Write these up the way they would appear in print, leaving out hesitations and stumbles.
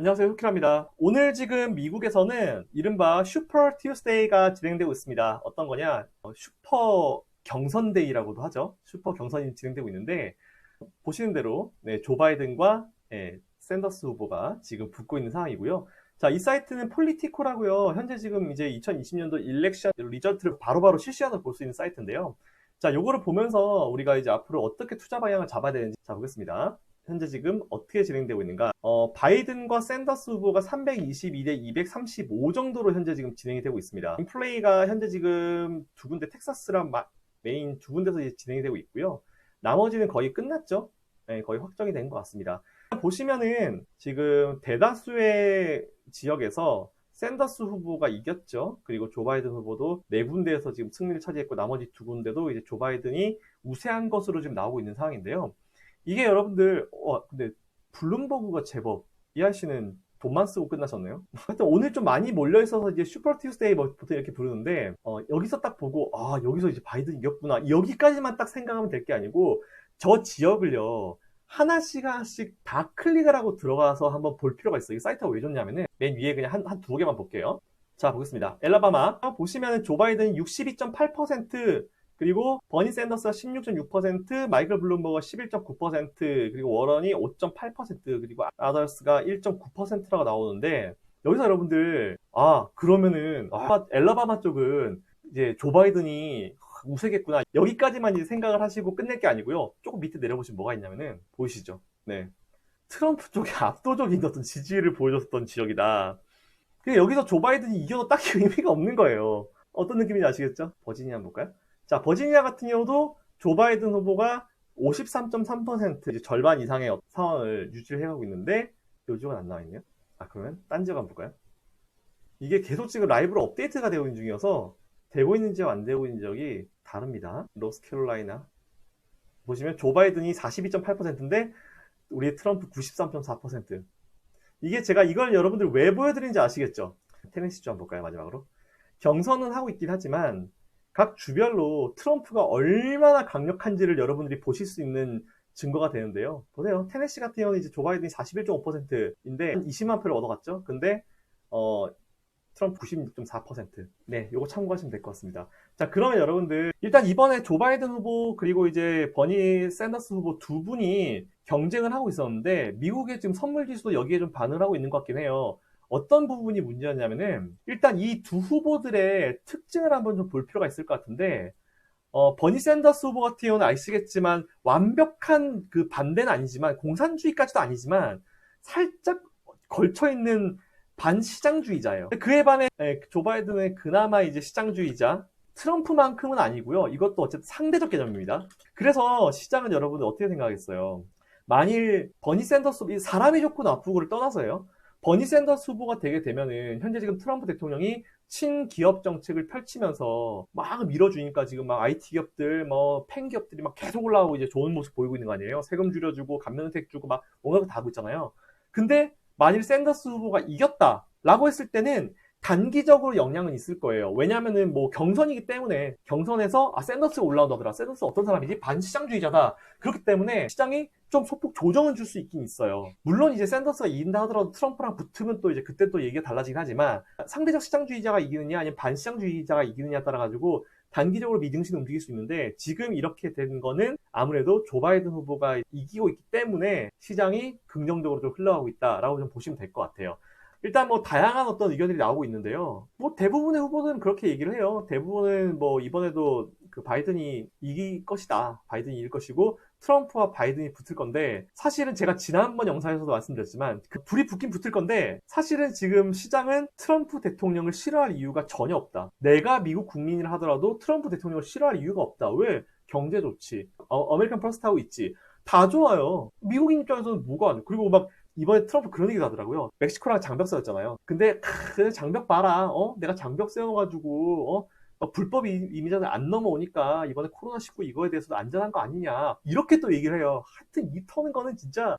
안녕하세요. 후키랍니다. 오늘 지금 미국에서는 이른바 슈퍼 튜스데이가 진행되고 있습니다. 어떤 거냐? 슈퍼 경선데이라고도 하죠. 슈퍼 경선이 진행되고 있는데 보시는 대로 조 바이든과 샌더스 후보가 지금 붙고 있는 상황이고요. 자, 이 사이트는 폴리티코라고요. 현재 지금 이제 2020년도 일렉션 리전트를 바로바로 실시간으로 볼 수 있는 사이트인데요. 자, 요거를 보면서 우리가 이제 앞으로 어떻게 투자 방향을 잡아야 되는지 보겠습니다. 현재 지금 어떻게 진행되고 있는가? 바이든과 샌더스 후보가 322대 235 정도로 현재 지금 진행이 되고 있습니다. 인플레이가 현재 지금 두 군데 텍사스랑 메인 두 군데서 이제 진행이 되고 있고요. 나머지는 거의 끝났죠. 네, 거의 확정이 된 것 같습니다. 보시면은 지금 대다수의 지역에서 샌더스 후보가 이겼죠. 그리고 조 바이든 후보도 네 군데에서 지금 승리를 차지했고 나머지 두 군데도 이제 조 바이든이 우세한 것으로 지금 나오고 있는 상황인데요. 이게 여러분들 근데 블룸버그가 제법 이한 씨는 돈만 쓰고 끝나셨네요. 하여튼 오늘 좀 많이 몰려 있어서 이제 슈퍼 튜스데이 보통 이렇게 부르는데 여기서 딱 보고 여기서 이제 바이든 이겼구나 여기까지만 딱 생각하면 될 게 아니고 저 지역을요 하나씩 다 클릭을 하고 들어가서 한번 볼 필요가 있어요. 이 사이트가 왜 좋냐면은 맨 위에 그냥 한 두 개만 볼게요. 자, 보겠습니다. 엘라바마 보시면은 조 바이든 62.8%, 그리고 버니 샌더스가 16.6%, 마이클 블룸버그가 11.9%, 그리고 워런이 5.8%, 그리고 아더스가 1.9%라고 나오는데, 여기서 여러분들 그러면은 엘라바마 쪽은 이제 조 바이든이 우세겠구나 여기까지만 이제 생각을 하시고 끝낼 게 아니고요. 조금 밑에 내려보시면 뭐가 있냐면은 보이시죠? 네, 트럼프 쪽에 압도적인 어떤 지지를 보여줬던 지역이다. 여기서 조 바이든이 이겨도 딱히 의미가 없는 거예요. 어떤 느낌인지 아시겠죠? 버지니아 한번 볼까요? 자, 버지니아 같은 경우도 조 바이든 후보가 53.3%, 이제 절반 이상의 상황을 유지를 해가고 있는데 요즘은 안 나와 있네요. 그러면 딴 지역 한번 볼까요? 이게 계속 지금 라이브로 업데이트가 되고 있는 중이어서 되고 있는 지역 안 되고 있는 지역이 다릅니다. 노스캐롤라이나 보시면 조 바이든이 42.8%인데 우리 트럼프 93.4%. 이게 제가 이걸 여러분들 왜 보여드리는지 아시겠죠? 테네시 주 한번 볼까요? 마지막으로 경선은 하고 있긴 하지만 각 주별로 트럼프가 얼마나 강력한지를 여러분들이 보실 수 있는 증거가 되는데요. 보세요. 테네시 같은 경우는 이제 조 바이든이 41.5%인데 20만 표를 얻어갔죠. 근데 트럼프 96.4%. 네, 요거 참고하시면 될 것 같습니다. 자, 그러면 여러분들 일단 이번에 조 바이든 후보 그리고 이제 버니 샌더스 후보 두 분이 경쟁을 하고 있었는데 미국의 지금 선물 지수도 여기에 좀 반응을 하고 있는 것 같긴 해요. 어떤 부분이 문제였냐면은 일단 이 두 후보들의 특징을 한번 좀 볼 필요가 있을 것 같은데 버니 샌더스 후보 같은 경우는 아시겠지만 완벽한 그 반대는 아니지만 공산주의까지도 아니지만 살짝 걸쳐있는 반시장주의자예요. 그에 반해 조 바이든은 그나마 이제 시장주의자, 트럼프만큼은 아니고요. 이것도 어쨌든 상대적 개념입니다. 그래서 시장은 여러분들 어떻게 생각하겠어요? 만일 버니 샌더스 사람이 좋고 나쁘고를 떠나서요. 버니 샌더스 후보가 되게 되면은 현재 지금 트럼프 대통령이 친기업 정책을 펼치면서 막 밀어주니까 지금 막 IT 기업들, 팬기업들이 막 계속 올라오고 이제 좋은 모습 보이고 있는 거 아니에요? 세금 줄여주고 감면 혜택 주고 막 뭔가 다 하고 있잖아요. 근데 만일 샌더스 후보가 이겼다라고 했을 때는 단기적으로 영향은 있을 거예요. 왜냐면은 뭐 경선이기 때문에 경선에서 샌더스가 올라온다더라. 샌더스 어떤 사람이지? 반시장주의자다. 그렇기 때문에 시장이 좀 소폭 조정은 줄 수 있긴 있어요. 물론 이제 샌더스가 이긴다 하더라도 트럼프랑 붙으면 또 이제 그때 또 얘기가 달라지긴 하지만 상대적 시장주의자가 이기느냐 아니면 반시장주의자가 이기느냐에 따라 가지고 단기적으로 미등신 움직일 수 있는데 지금 이렇게 된 거는 아무래도 조 바이든 후보가 이기고 있기 때문에 시장이 긍정적으로 좀 흘러가고 있다라고 좀 보시면 될 것 같아요. 일단 뭐 다양한 어떤 의견들이 나오고 있는데요. 뭐 대부분의 후보들은 그렇게 얘기를 해요. 대부분은 뭐 이번에도 그 바이든이 이길 것이다. 바이든이 이길 것이고 트럼프와 바이든이 붙을 건데 사실은 제가 지난번 영상에서도 말씀드렸지만 그 둘이 붙긴 붙을 건데 사실은 지금 시장은 트럼프 대통령을 싫어할 이유가 전혀 없다. 내가 미국 국민이라 하더라도 트럼프 대통령을 싫어할 이유가 없다. 왜? 경제 좋지. 아메리칸 퍼스트 하고 있지. 다 좋아요. 미국인 입장에서는 뭐가 안 돼. 그리고 막 이번에 트럼프 그런 얘기도 하더라고요. 멕시코랑 장벽 세웠잖아요. 근데 장벽 봐라. 내가 장벽 세워가지고 불법 이민자들 안 넘어오니까 이번에 코로나19 이거에 대해서도 안전한 거 아니냐 이렇게 또 얘기를 해요. 하여튼 이 터는 거는 진짜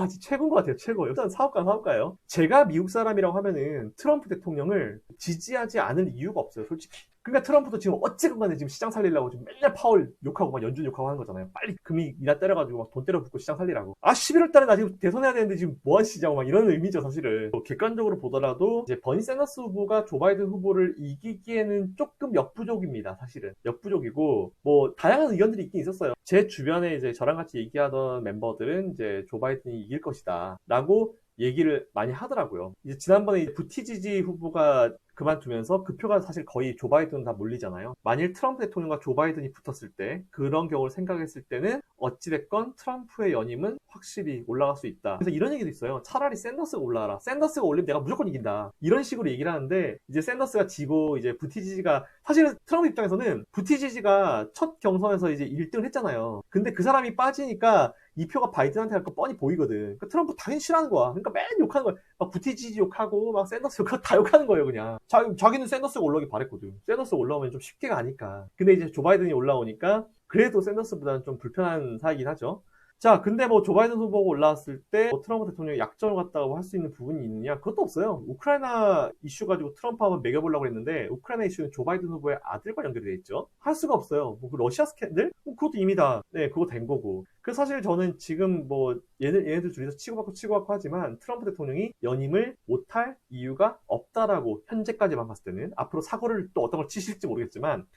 진짜 최고인 것 같아요. 최고. 일단 사업가예요. 제가 미국 사람이라고 하면은 트럼프 대통령을 지지하지 않을 이유가 없어요. 솔직히. 그러니까 트럼프도 지금 어찌건 간에 지금 시장 살리려고 지금 맨날 파월 욕하고 막 연준 욕하고 하는 거잖아요. 빨리 금리 인하 때려가지고 막 돈 때려 붓고 시장 살리라고. 아, 11월 달에 나 지금 대선해야 되는데 지금 뭐 하시자고 막 이런 의미죠, 사실은. 객관적으로 보더라도 이제 버니 샌더스 후보가 조 바이든 후보를 이기기에는 조금 역부족입니다, 사실은. 역부족이고, 뭐, 다양한 의견들이 있긴 있었어요. 제 주변에 이제 저랑 같이 얘기하던 멤버들은 이제 조 바이든이 이길 것이다. 라고 얘기를 많이 하더라고요. 이제 지난번에 부티지지 후보가 그만두면서 그 표가 사실 거의 조 바이든 다 몰리잖아요. 만일 트럼프 대통령과 조 바이든이 붙었을 때 그런 경우를 생각했을 때는 어찌됐건 트럼프의 연임은 확실히 올라갈 수 있다. 그래서 이런 얘기도 있어요. 차라리 샌더스가 올라가라. 샌더스가 올리면 내가 무조건 이긴다. 이런 식으로 얘기를 하는데 이제 샌더스가 지고 이제 부티지지가 사실은 트럼프 입장에서는 부티지지가 첫 경선에서 이제 1등을 했잖아요. 근데 그 사람이 빠지니까 이 표가 바이든한테 갈 거 뻔히 보이거든. 그러니까 트럼프 당연히 싫어하는 거야. 그러니까 맨 욕하는 거야. 막 부티지지 욕하고 막 샌더스 욕하고 다 욕하는 거예요, 그냥. 자기는 샌더스가 올라오기 바랬거든. 샌더스가 올라오면 좀 쉽게 가니까. 근데 이제 조 바이든이 올라오니까 그래도 샌더스보다는 좀 불편한 사이긴 하죠. 자, 근데 뭐 조 바이든 후보가 올라왔을 때 뭐 트럼프 대통령이 약점을 갖다고 할 수 있는 부분이 있느냐? 그것도 없어요. 우크라이나 이슈 가지고 트럼프 한번 매겨보려고 했는데 우크라이나 이슈는 조 바이든 후보의 아들과 연결이 돼 있죠. 할 수가 없어요. 뭐 그 러시아 스캔들? 뭐 그것도 이미 다 그거 된 거고. 그래서 사실 저는 지금 뭐 얘네들 둘이서 치고받고 하지만 트럼프 대통령이 연임을 못할 이유가 없다라고 현재까지만 봤을 때는 앞으로 사고를 또 어떤 걸 치실지 모르겠지만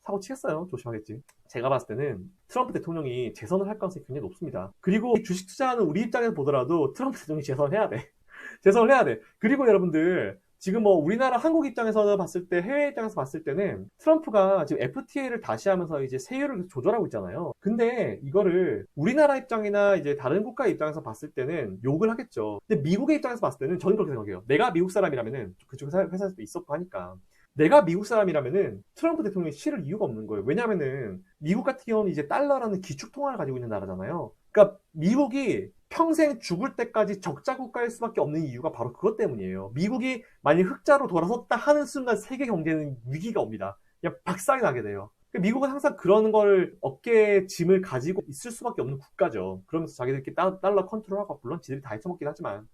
사고 치겠어요. 조심하겠지. 제가 봤을 때는 트럼프 대통령이 재선을 할 가능성이 굉장히 높습니다. 그리고 주식 투자하는 우리 입장에서 보더라도 트럼프 대통령이 재선을 해야 돼. 재선을 해야 돼. 그리고 여러분들 지금 뭐 우리나라 한국 입장에서 봤을 때 해외 입장에서 봤을 때는 트럼프가 지금 FTA를 다시 하면서 이제 세율을 조절하고 있잖아요. 근데 이거를 우리나라 입장이나 이제 다른 국가 입장에서 봤을 때는 욕을 하겠죠. 근데 미국의 입장에서 봤을 때는 저는 그렇게 생각해요. 내가 미국 사람이라면은 그쪽 회사에서도 있었고 하니까 내가 미국 사람이라면은 트럼프 대통령이 싫을 이유가 없는 거예요. 왜냐면은 미국 같은 경우는 이제 달러라는 기축 통화를 가지고 있는 나라잖아요. 그러니까 미국이 평생 죽을 때까지 적자 국가일 수밖에 없는 이유가 바로 그것 때문이에요. 미국이 만약 흑자로 돌아섰다 하는 순간 세계 경제는 위기가 옵니다. 그냥 박살이 나게 돼요. 미국은 항상 그런 걸 어깨에 짐을 가지고 있을 수밖에 없는 국가죠. 그러면서 자기들끼리 달러 컨트롤하고 물론 지들이 다 해쳐먹긴 하지만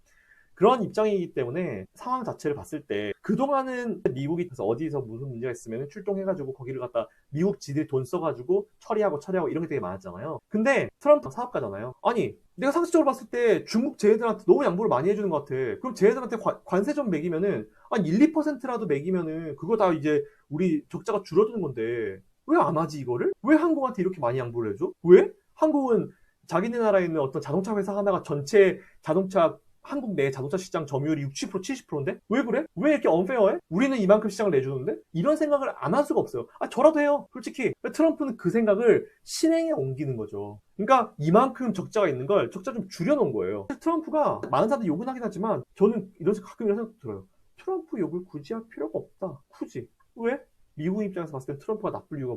그런 입장이기 때문에 상황 자체를 봤을 때 그동안은 미국이 어디서 무슨 문제가 있으면 출동해가지고 거기를 갖다 미국 지들이 돈 써가지고 처리하고 이런 게 되게 많았잖아요. 근데 트럼프 사업가잖아요. 아니 내가 상식적으로 봤을 때 중국 쟤네들한테 너무 양보를 많이 해주는 것 같아. 그럼 쟤네들한테 관세 좀 매기면은 한 1, 2%라도 매기면은 그거 다 이제 우리 적자가 줄어드는 건데 왜 안 하지 이거를? 왜 한국한테 이렇게 많이 양보를 해줘? 왜? 한국은 자기네 나라에 있는 어떤 자동차 회사 하나가 전체 자동차 한국 내 자동차 시장 점유율이 60% 70%인데 왜 그래? 왜 이렇게 언페어해? 우리는 이만큼 시장을 내주는데? 이런 생각을 안 할 수가 없어요. 아 저라도 해요. 솔직히 트럼프는 그 생각을 실행에 옮기는 거죠. 그러니까 이만큼 적자가 있는 걸 적자 좀 줄여놓은 거예요. 트럼프가 많은 사람들이 욕은 하긴 하지만 저는 가끔 이런 생각 들어요. 트럼프 욕을 굳이 할 필요가 없다. 굳이. 왜? 미국 입장에서 봤을 때 트럼프가 나쁠 이유가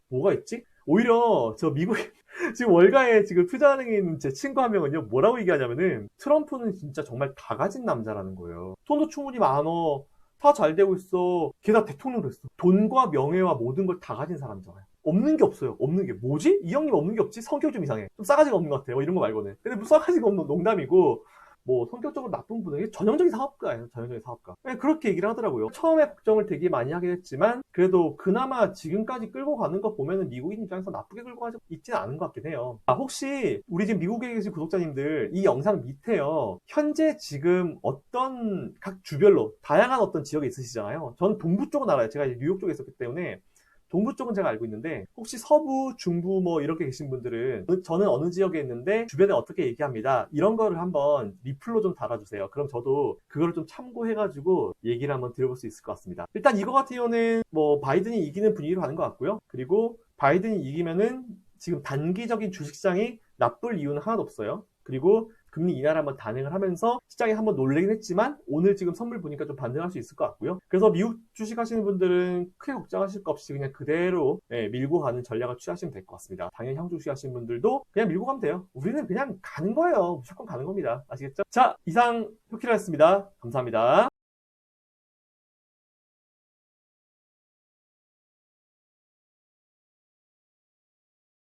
뭐가 있지? 오히려 저 미국 지금 월가에 지금 투자은행에 있는 제 친구 한 명은요 뭐라고 얘기하냐면은 트럼프는 진짜 정말 다 가진 남자라는 거예요. 돈도 충분히 많어. 다 잘 되고 있어. 게다가 대통령도 했어. 돈과 명예와 모든 걸 다 가진 사람이잖아요. 없는 게 없어요. 없는 게 뭐지? 이 형님 없는 게 없지? 성격이 좀 이상해. 좀 싸가지가 없는 것 같아요. 이런 거 말고는. 근데 뭐 싸가지가 없는 농담이고 뭐 성격적으로 나쁜 분은 전형적인 사업가예요. 전형적인 사업가. 그렇게 얘기를 하더라고요. 처음에 걱정을 되게 많이 하긴 했지만 그래도 그나마 지금까지 끌고 가는 거 보면은 미국인 입장에서 나쁘게 끌고 가지 있지는 않은 것 같긴 해요. 혹시 우리 지금 미국에 계신 구독자님들 이 영상 밑에요. 현재 지금 어떤 각 주별로 다양한 어떤 지역에 있으시잖아요. 저는 동부 쪽은 알아요. 제가 뉴욕 쪽에 있었기 때문에 동부 쪽은 제가 알고 있는데 혹시 서부, 중부 뭐 이렇게 계신 분들은 저는 어느 지역에 있는데 주변에 어떻게 얘기합니다. 이런 거를 한번 리플로 좀 달아주세요. 그럼 저도 그거를 좀 참고해가지고 얘기를 한번 들어볼 수 있을 것 같습니다. 일단 이거 같은 경우는 뭐 바이든이 이기는 분위기로 가는 것 같고요. 그리고 바이든이 이기면은 지금 단기적인 주식시장이 나쁠 이유는 하나도 없어요. 그리고 금리 인하를 한번 단행을 하면서 시장이 한번 놀래긴 했지만 오늘 지금 선물 보니까 좀 반등할 수 있을 것 같고요. 그래서 미국 주식 하시는 분들은 크게 걱정하실 거 없이 그냥 그대로 밀고 가는 전략을 취하시면 될 것 같습니다. 당연히 향 주식 하시는 분들도 그냥 밀고 가면 돼요. 우리는 그냥 가는 거예요. 무조건 가는 겁니다. 아시겠죠? 자, 이상 효키라였습니다. 감사합니다.